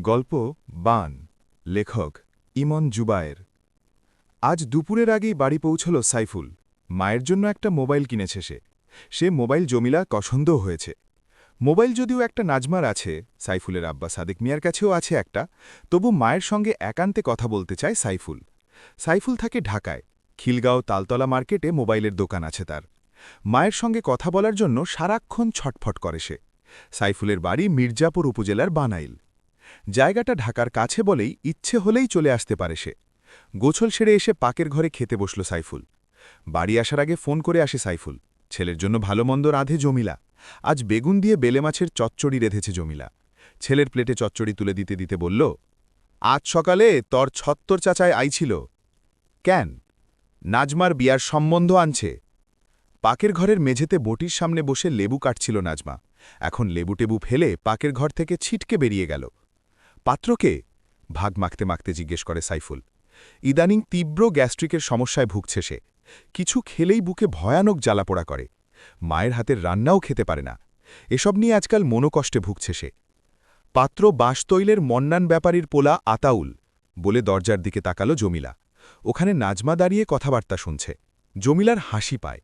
গল্প বান লেখক ইমন জুবায়ের। আজ দুপুরের আগেই বাড়ি পৌঁছল সাইফুল। মায়ের জন্য একটা মোবাইল কিনেছে সে মোবাইল জমিলা পছন্দ হয়েছে। মোবাইল যদিও একটা নাজমার আছে, সাইফুলের আব্বা সাদেক মিয়ার কাছেও আছে একটা, তবু মায়ের সঙ্গে একান্তে কথা বলতে চায় সাইফুল। সাইফুল থাকে ঢাকায়, খিলগাঁও তালতলা মার্কেটে মোবাইলের দোকান আছে তার। মায়ের সঙ্গে কথা বলার জন্য সারাক্ষণ ছটফট করে সে। সাইফুলের বাড়ি মির্জাপুর উপজেলার বানাইল। জায়গাটা ঢাকার কাছে বলেই ইচ্ছে হলেই চলে আসতে পারে সে। গোছল সেরে এসে পাকের ঘরে খেতে বসল সাইফুল। বাড়ি আসার আগে ফোন করে আসে সাইফুল। ছেলের জন্য ভালো মন্দ রাঁধে জমিলা। আজ বেগুন দিয়ে বেলে মাছের চচ্চড়ি রেঁধেছে জমিলা। ছেলের প্লেটে চচ্চড়ি তুলে দিতে দিতে বলল, আজ সকালে তর ৭৬ চাচায় আইছিল। কেন? নাজমার বিয়ার সম্বন্ধ আনছে। পাকের ঘরের মেঝেতে বটির সামনে বসে লেবু কাটছিল নাজমা। এখন লেবু টেবু ফেলে পাকের ঘর থেকে ছিটকে বেরিয়ে গেল। পাত্রকে? ভাগ মাখতে মাখতে জিজ্ঞেস করে সাইফুল। ইদানিং তীব্র গ্যাস্ট্রিকের সমস্যায় ভুগছে সে। কিছু খেলেই বুকে ভয়ানক জ্বালাপোড়া করে। মায়ের হাতের রান্নাও খেতে পারে না। এসব নিয়ে আজকাল মনোকষ্টে ভুগছে সে। পাত্র বাঁশতৈলের মন্নান ব্যাপারীর পোলা আতাউল বলে দরজার দিকে তাকালো জমিলা। ওখানে নাজমা দাঁড়িয়ে কথাবার্তা শুনছে। জমিলার হাসি পায়।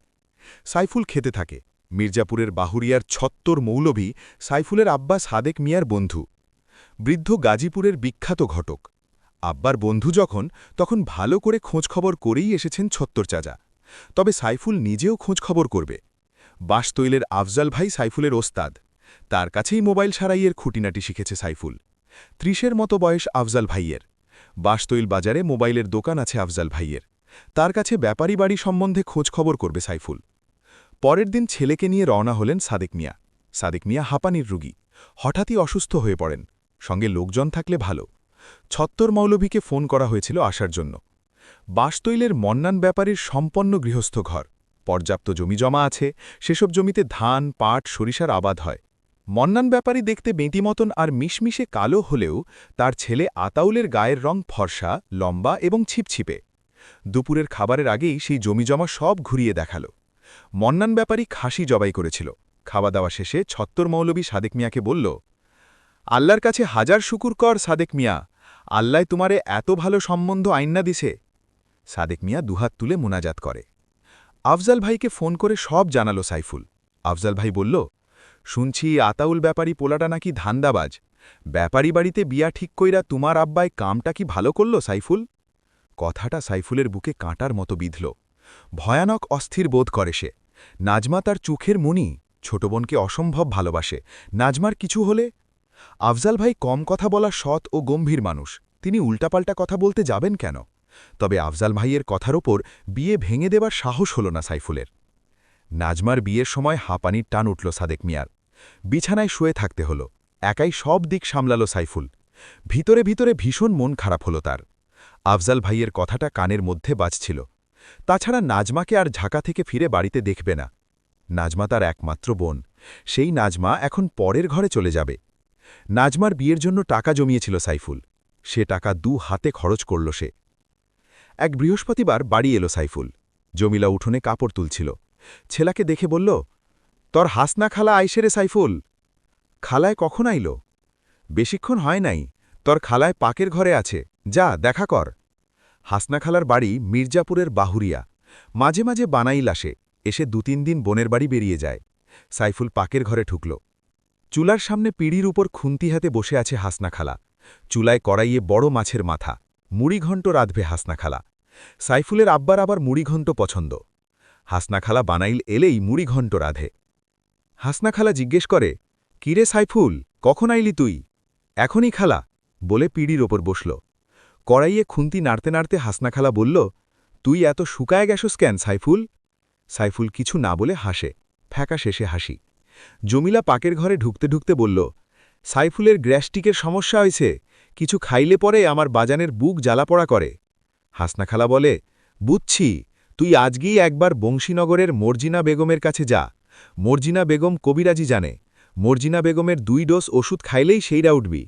সাইফুল খেতে থাকে। মির্জাপুরের বাহুরিয়ার ৭৬ মৌলভী সাইফুলের আব্বা সাদেক মিয়ার বন্ধু। বৃদ্ধ গাজীপুরের বিখ্যাত ঘটক। আব্বার বন্ধু তখন ভালো করে খোঁজখবর করেই এসেছেন ৭৬ চাচা। তবে সাইফুল নিজেও খোঁজখবর করবে। বাঁশতৈলের আফজাল ভাই সাইফুলের ওস্তাদ। তার কাছেই মোবাইল সারাইয়ের খুঁটিনাটি শিখেছে সাইফুল। ৩০-এর মতো বয়স আফজাল ভাইয়ের। বাঁশতৈল বাজারে মোবাইলের দোকান আছে আফজাল ভাইয়ের। তার কাছে ব্যাপারী বাড়ি সম্বন্ধে খোঁজখবর করবে সাইফুল। পরের দিন ছেলেকে নিয়ে রওনা হলেন সাদেক মিয়া। সাদেক মিয়া হাঁপানির রুগী। হঠাৎই অসুস্থ হয়ে পড়েন। সঙ্গে লোকজন থাকলে ভালো। ৭৬ মৌলভীকে ফোন করা হয়েছিল আসার জন্য। বাঁশতৈলের মন্নান ব্যাপারীর সম্পন্ন গৃহস্থ ঘর। পর্যাপ্ত জমিজমা আছে। সেসব জমিতে ধান, পাট, সরিষার আবাদ হয়। মন্নান ব্যাপারী দেখতে বেঁটি মতন আর মিশমিশে কালো হলেও তার ছেলে আতাউলের গায়ের রং ফর্সা, লম্বা এবং ছিপছিপে। দুপুরের খাবারের আগেই সেই জমিজমা সব ঘুরিয়ে দেখাল। মন্নান ব্যাপারী খাসি জবাই করেছিল। খাওয়া দাওয়া শেষে ৭৬ মৌলভী সাদেক মিয়াকে বলল, আল্লাহর কাছে হাজার শুকুর কর সাদেক মিয়া, আল্লাহ তোমারে এত ভালো সম্বন্ধ আইন্না দিছে। সাদেক মিয়া দুহাত তুলে মোনাজাত করে। আফজাল ভাইকে ফোন করে সব জানালো সাইফুল। আফজাল ভাই বলল, শুনছি আতাউল ব্যাপারী পোলাটা নাকি ধান্দাবাজ। ব্যাপারী বাড়িতে বিয়া ঠিক কইরা তোমার আব্বায় কামটা কি ভালো করল সাইফুল? কথাটা সাইফুলের বুকে কাঁটার মতো বিঁধল। ভয়ানক অস্থির বোধ করে সে। নাজমা তার চোখের মণি, ছোট বোনকে অসম্ভব ভালোবাসে। নাজমার কিছু হলে? আফজাল ভাই কম কথা বলা সৎ ও গম্ভীর মানুষ। তিনি উল্টাপাল্টা কথা বলতে যাবেন কেন? তবে আফজাল ভাইয়ের কথার ওপর বিয়ে ভেঙে দেবার সাহস হল না সাইফুলের। নাজমার বিয়ের সময় হাঁপানির টান উঠল সাদেক মিয়ার। বিছানায় শুয়ে থাকতে হল। একাই সব দিক সামলাল সাইফুল। ভিতরে ভিতরে ভীষণ মন খারাপ হল তার। আফজাল ভাইয়ের কথাটা কানের মধ্যে বাজছিল। তাছাড়া নাজমাকে আর ঢাকা থেকে ফিরে বাড়িতে দেখবে না। নাজমা তার একমাত্র বোন। সেই নাজমা এখন পরের ঘরে চলে যাবে। নাজমার বিয়ের জন্য টাকা জমিয়েছিল সাইফুল। সে টাকা ২ হাতে খরচ করল সে। এক বৃহস্পতিবার বাড়ি এলো সাইফুল। জমিলা উঠোনে কাপড় তুলছিল। ছেলাকে দেখে বলল, তর হাসনা খালা আইসে রে সাইফুল। খালায় কখন আইল? বেশিক্ষণ হয় নাই। তর খালায় পাকের ঘরে আছে, যা দেখা কর। হাসনা খালার বাড়ি মির্জাপুরের বাহুরিয়া। মাঝে মাঝে বানাইল আসে, এসে ২-৩ দিন বোনের বাড়ি বেরিয়ে যায়। সাইফুল পাকের ঘরে ঢুকল। চুলার সামনে পিঁড়ির উপর খুন্তি হাতে বসে আছে হাসনা খালা। চুলায় কড়াইয়ে বড় মাছের মাথা। মুড়িঘণ্ট রাঁধবে হাসনা খালা। সাইফুলের আব্বার আবার মুড়িঘণ্ট পছন্দ। হাসনা খালা বানাইল এলেই মুড়িঘণ্ট রাঁধে। হাসনা খালা জিজ্ঞেস করে, কিরে সাইফুল, কখন আইলি তুই? এখনই খালা, বলে পিঁড়ির ওপর বসল। কড়াইয়ে খুন্তি নাড়তে নাড়তে হাসনা খালা বলল, তুই এত শুকায় গেছস কেন সাইফুল? সাইফুল কিছু না বলে হাসে, ফ্যাকা শেষে হাসি। জমিলা পাকের ঘরে ঢুকতে ঢুকতে বলল, সাইফুলের গ্যাস্ট্রিকের সমস্যা হয়েছে, কিছু খাইলে পরে আমার বাজানের বুক জ্বালাপড়া করে। হাসনা খালা বলে, বুঝছি, তুই আজকেই একবার বংশীনগরের মর্জিনা বেগমের কাছে যা। মর্জিনা বেগম কবিরাজি জানে। মর্জিনা বেগমের ২ ডোজ ওষুধ খাইলেই সেইরা উঠবি।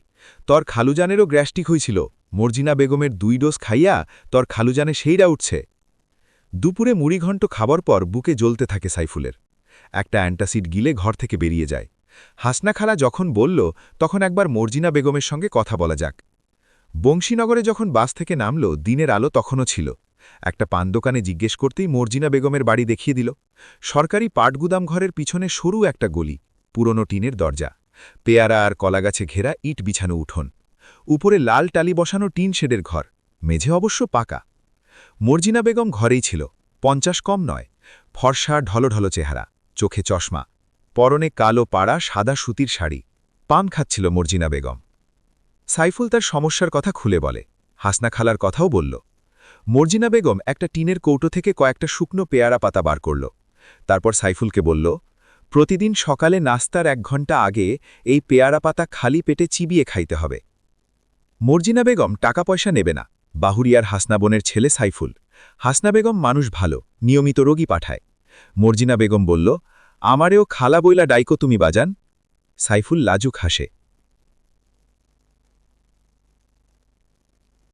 তর খালুজানেরও গ্যাস্ট্রিক হয়েছিল, মর্জিনা বেগমের ২ ডোজ খাইয়া তর খালুজানে সেইরা উঠছে। দুপুরে মুড়িঘণ্ট খাবার পর বুকে জ্বলতে থাকে সাইফুলের। একটা অ্যান্টাসিড গিলে ঘর থেকে বেরিয়ে যায়। হাসনা খালা যখন বলল তখন একবার মর্জিনা বেগমের সঙ্গে কথা বলা যাক। বংশীনগরে যখন বাস থেকে নামল দিনের আলো তখনও ছিল। একটা পান দোকানে জিজ্ঞেস করতেই মর্জিনা বেগমের বাড়ি দেখিয়ে দিল। সরকারি পাটগুদাম ঘরের পিছনে সরু একটা গলি, পুরনো টিনের দরজা, পেয়ারা আর কলাগাছে ঘেরা ইট বিছানো উঠোন, উপরে লাল টালি বসানো টিন শেডের ঘর, মেঝে অবশ্য পাকা। মর্জিনা বেগম ঘরেই ছিল, 50 কম নয়, ফর্সা ঢলঢলো চেহারা, চোখে চশমা, পরনে কালো পাড়া সাদা সুতির শাড়ি। পান খাচ্ছিল মর্জিনা বেগম। সাইফুল তার সমস্যার কথা খুলে বলে, হাসনা খালার কথাও বলল। মর্জিনা বেগম একটা টিনের কৌটো থেকে কয়েকটা শুকনো পেয়ারা পাতা বার করল। তারপর সাইফুলকে বলল, প্রতিদিন সকালে নাস্তার 1 ঘন্টা আগে এই পেয়ারা পাতা খালি পেটে চিবিয়ে খাইতে হবে। মর্জিনা বেগম টাকা পয়সা নেবে না। বাহুরিয়ার হাসনা বোনের ছেলে সাইফুল। হাসনা বেগম মানুষ ভালো, নিয়মিত রোগী পাঠায়। মর্জিনা বেগম বলল, আমারেও খালা বইলা ডাইকো তুমি বাজান। সাইফুল লাজুক হাসে।